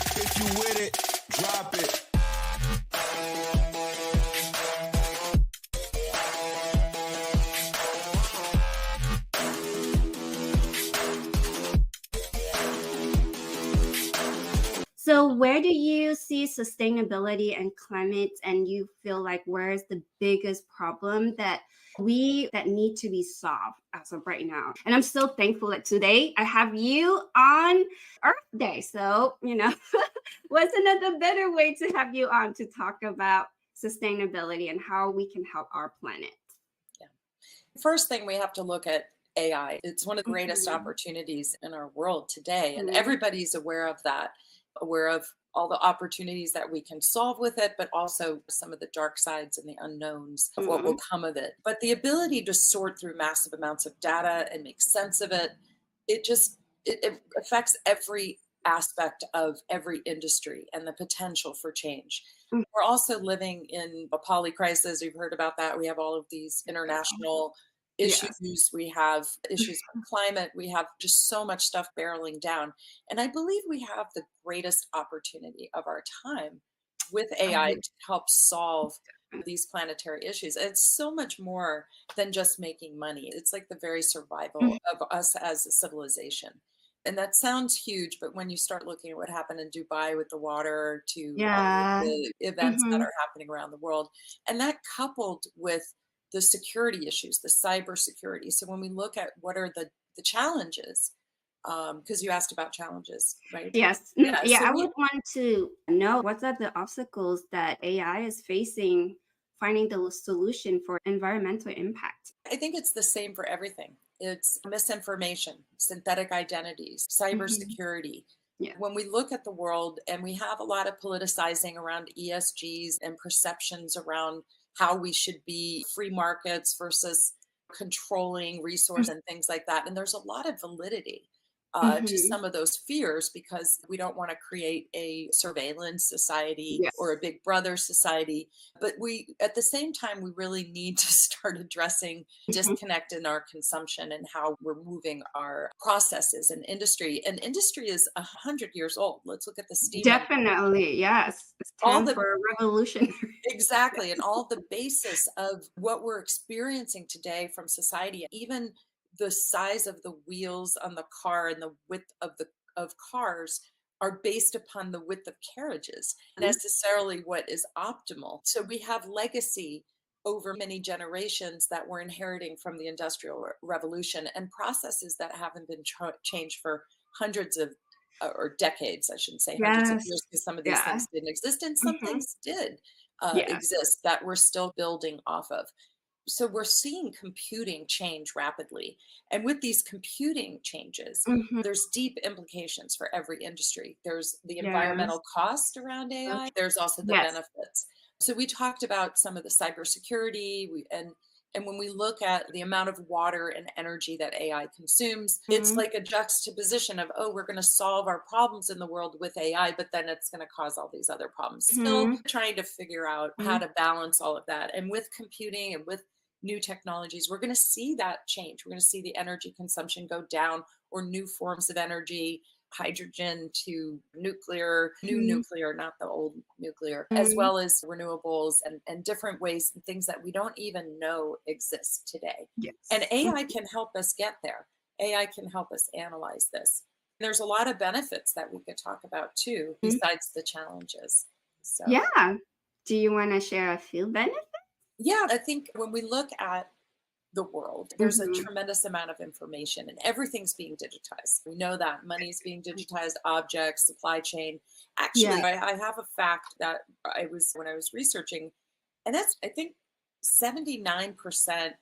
If you with it, drop it. So where do you see sustainability and climate, and you feel like where is the biggest problem that need to be solved as of right now? And I'm so thankful that today I have you on Earth Day. So, what's another better way to have you on to talk about sustainability and how we can help our planet? Yeah. First thing we have to look at AI. It's one of the greatest Mhm. opportunities in our world today, and Mhm. everybody's aware of that, aware of all the opportunities that we can solve with it, but also some of the dark sides and the unknowns of what will Mhm. come of it. But the ability to sort through massive amounts of data and make sense of it, it just it affects every aspect of every industry and the potential for change. Mhm. We're also living in a poly crisis. You've heard about that. We have all of these international Yes. issues. We have issues with climate. We have just so much stuff barreling down. And I believe we have the greatest opportunity of our time with AI Um, to help solve these planetary issues. It's so much more than just making money. It's like the very survival of us as a civilization. And that sounds huge, but when you start looking at what happened in Dubai with the water to all of Yeah. the events that Mhm. are happening around the world, and that coupled with the security issues, the cybersecurity. So when we look at what are the challenges, because you asked about challenges, right? Yes. Yeah. Yeah, So I we would want to know what are the obstacles that AI is facing finding the solution for environmental impact. I think it's the same for everything. It's misinformation, synthetic identities, Mhm. cybersecurity. Yeah. When we look at the world and we have a lot of politicizing around ESGs and perceptions around how we should be free markets versus controlling resource and things like that. And there's a lot of validity to Mhm. some of those fears because we don't want to create a surveillance society or a Yes. big brother society, but we at the same time we really need to start addressing Mhm. disconnect in our consumption and how we're moving our processes and industry is 100 years old. Let's look at the steam engine, Definitely. Yes. It's all time the for a revolution. exactly, and all the basis of what we're experiencing today from society, even the size of the wheels on the car and the width of the of cars are based upon the width of carriages, necessarily what is optimal. So we have legacy over many generations that we're inheriting from the industrial revolution and processes that haven't been changed for hundreds of or decades, I shouldn't say hundreds of Yes. years, because some of these Yeah. things didn't exist and some Mhm. things did Yes. exist that we're still building off of. So we're seeing computing change rapidly. And with these computing changes, Mhm. there's deep implications for every industry. There's the Yes. environmental cost around AI, there's also the Yes. benefits. So we talked about some of the cybersecurity and when we look at the amount of water and energy that AI consumes, it's Mhm. like a juxtaposition of, oh, we're going to solve our problems in the world with AI, but then it's going to cause all these other problems. Still Mhm. trying to figure out how Mhm. to balance all of that. And with computing and with new technologies, we're going to see that change. We're going to see the energy consumption go down or new forms of energy, hydrogen to nuclear, new Mhm. nuclear, not the old nuclear, as Mhm. well as renewables and different ways and things that we don't even know exist today. And Yes. AI can help us get there. AI can help us analyze this. There's a lot of benefits that we could talk about too, Mhm. besides the challenges. So, Yeah. Do you want to share a few benefits? yeah, I think when we look at the world, there's a Mhm. tremendous amount of information and everything's being digitized. We know that money's being digitized, objects, supply chain. Yeah. Actually, I have a fact that I was when I was researching, and that's I think 79%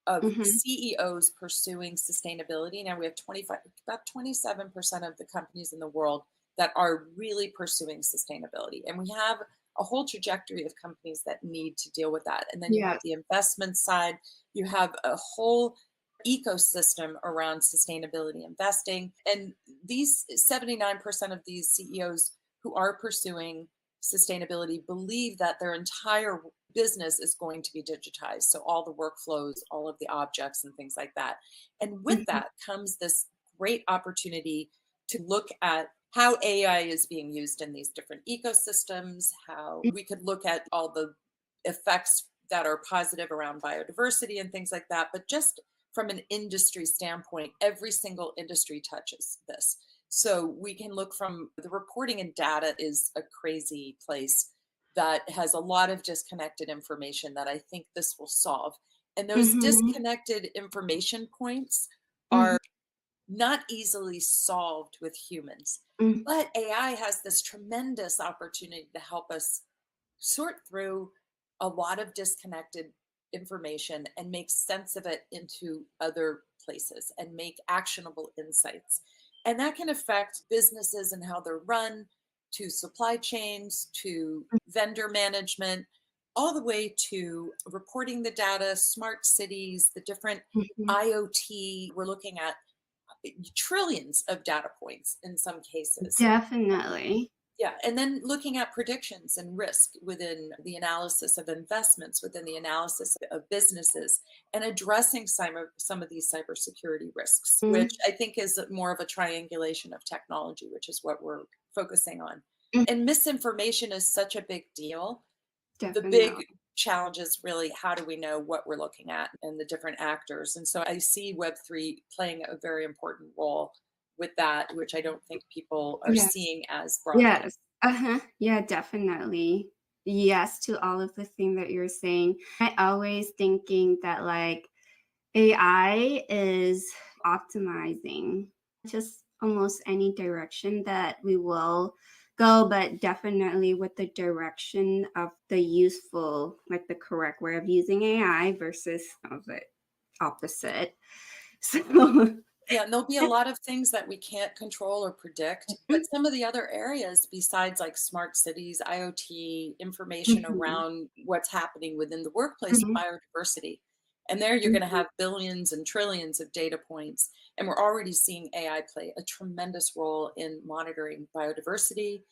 of Mhm. CEOs pursuing sustainability. Now we have 25, about 27% of the companies in the world that are really pursuing sustainability. And we have a whole trajectory of companies that need to deal with that. And then you have Yes. the investment side, you have a whole ecosystem around sustainability investing. And these 79% of these CEOs who are pursuing sustainability believe that their entire business is going to be digitized. So all the workflows, all of the objects and things like that. And with Mhm. that comes this great opportunity to look at how AI is being used in these different ecosystems, how we could look at all the effects that are positive around biodiversity and things like that. But just from an industry standpoint, every single industry touches this. So we can look from the reporting and data is a crazy place that has a lot of disconnected information that I think this will solve. And those Mhm. disconnected information points Mhm. are not easily solved with humans. Mhm. But AI has this tremendous opportunity to help us sort through a lot of disconnected information and make sense of it into other places and make actionable insights. And that can affect businesses and how they're run, to supply chains, to vendor management, all the way to reporting the data, smart cities, the different Mhm. IoT. We're looking at trillions of data points in some cases. Definitely. Yeah, and then looking at predictions and risk within the analysis of investments, within the analysis of businesses, and addressing some of these cybersecurity risks, which Mm. I think is more of a triangulation of technology, which is what we're focusing on. Mm. And misinformation is such a big deal. The Definitely. big challenge is really how do we know what we're looking at and the different actors. And so I see Web3 playing a very important role with that, which I don't think people are Yes. seeing as broadly. Yes. Uh-huh. Yeah, definitely. Yes to all of the thing that you're saying. I always thinking that like AI is optimizing just almost any direction that we will go, but definitely with the direction of the useful, like the correct way of using AI versus the opposite. So Yeah, and there'll be a lot of things that we can't control or predict, but some of the other areas besides like smart cities, IoT, information Mhm, around what's happening within the workplace, mhm, biodiversity. And there you're going to mhm, have billions and trillions of data points. And we're already seeing AI play a tremendous role in monitoring biodiversity,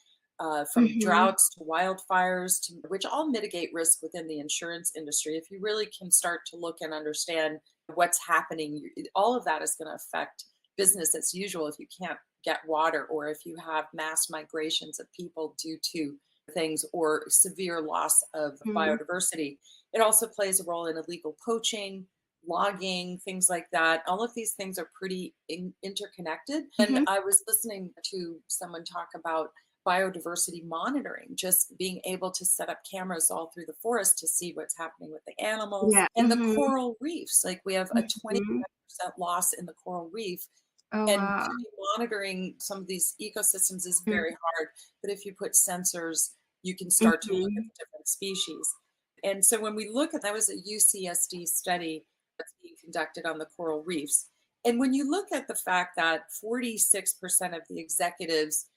from mhm. droughts to wildfires, to, which all mitigate risk within the insurance industry. If you really can start to look and understand what's happening, all of that is going to affect business as usual if you can't get water, or if you have mass migrations of people due to things, or severe loss of Mhm, biodiversity. It also plays a role in illegal poaching, logging, things like that. All of these things are pretty interconnected. And mhm. I was listening to someone talk about biodiversity monitoring, just being able to set up cameras all through the forest to see what's happening with the animals Yeah, and the mhm, coral reefs. Like we have a mhm. 25% loss in the coral reef. Oh, And wow. to be monitoring some of these ecosystems is Mm, very hard. But if you put sensors, you can start to look at mhm, the different species. And so when we look at that, was a UCSD study that's being conducted on the coral reefs. And when you look at the fact that 46% of the executives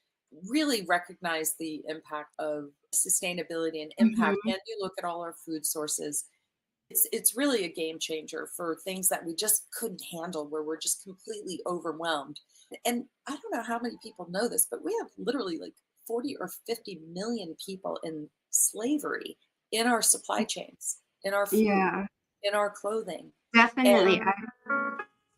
really recognize the impact of sustainability and impact, mhm. and you look at all our food sources, it's really a game changer for things that we just couldn't handle, where we're just completely overwhelmed. And I don't know how many people know this, but we have literally like 40 or 50 million people in slavery in our supply chains, in our food, Yeah, in our clothing. definitely. And I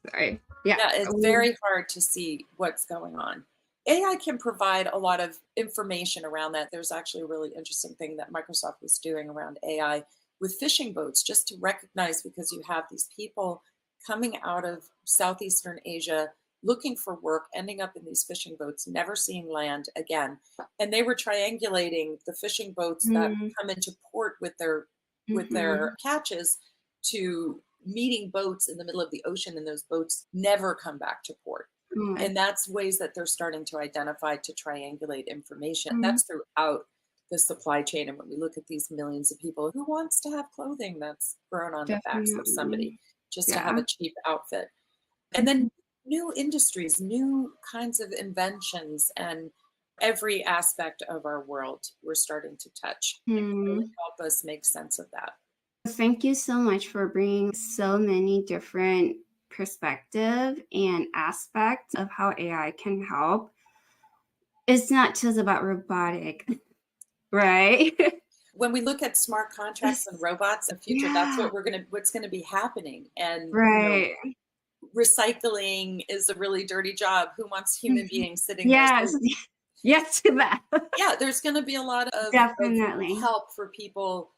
sorry. Yeah. yeah, it's very hard to see what's going on. AI can provide a lot of information around that. There's actually a really interesting thing that Microsoft was doing around AI with fishing boats, just to recognize, because you have these people coming out of Southeastern Asia looking for work, ending up in these fishing boats, never seeing land again. And they were triangulating the fishing boats that Mhm, come into port with their mhm. catches to meeting boats in the middle of the ocean, and those boats never come back to port. Oh my And that's ways that they're starting to identify to triangulate information. mhm. That's throughout the supply chain. And when we look at these millions of people, who wants to have clothing that's grown on the backs of somebody Definitely. just to have Yeah. a cheap outfit? And then Mhm, new industries, new kinds of inventions, and every aspect of our world we're starting to touch and really mhm. help us make sense of that. Thank you so much for bringing so many different perspective and aspects of how AI can help. It's not just about robotic, right? When we look at smart contracts and It's robots in the future, that's yeah, what's gonna be happening. And right. recycling is a really dirty job. Who wants human Mhm. beings sitting there Yes. saying, Yes to that. Yeah, there's going to be a lot of Definitely. help for people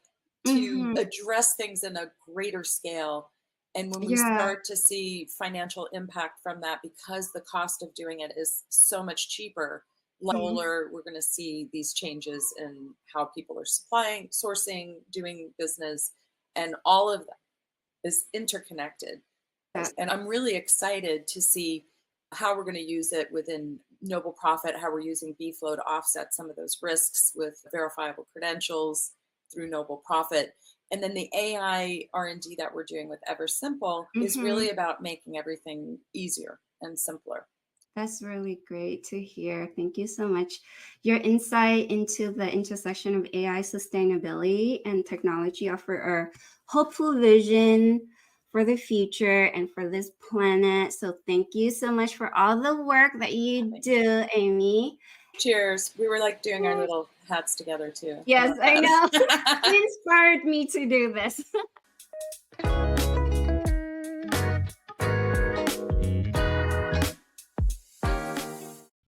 to Hmm. address things in a greater scale. And when we Yeah. start to see financial impact from that, because the cost of doing it is so much cheaper, like Mhm. solar, we're going to see these changes in how people are supplying, sourcing, doing business, and all of that is interconnected. Yeah. And I'm really excited to see how we're going to use it within Noble Profit, how we're using BFlow to offset some of those risks with verifiable credentials through Noble Profit. And then the AI R&D that we're doing with Eversimple is Hmm. really about making everything easier and simpler. That's really great to hear. Thank you so much. Your insight into the intersection of AI sustainability and technology offer a hopeful vision for the future and for this planet. So thank you so much for all the work that you do, Amy. Cheers. We were like doing our little hats together too. I Yes, love I know. that. It inspired me to do this.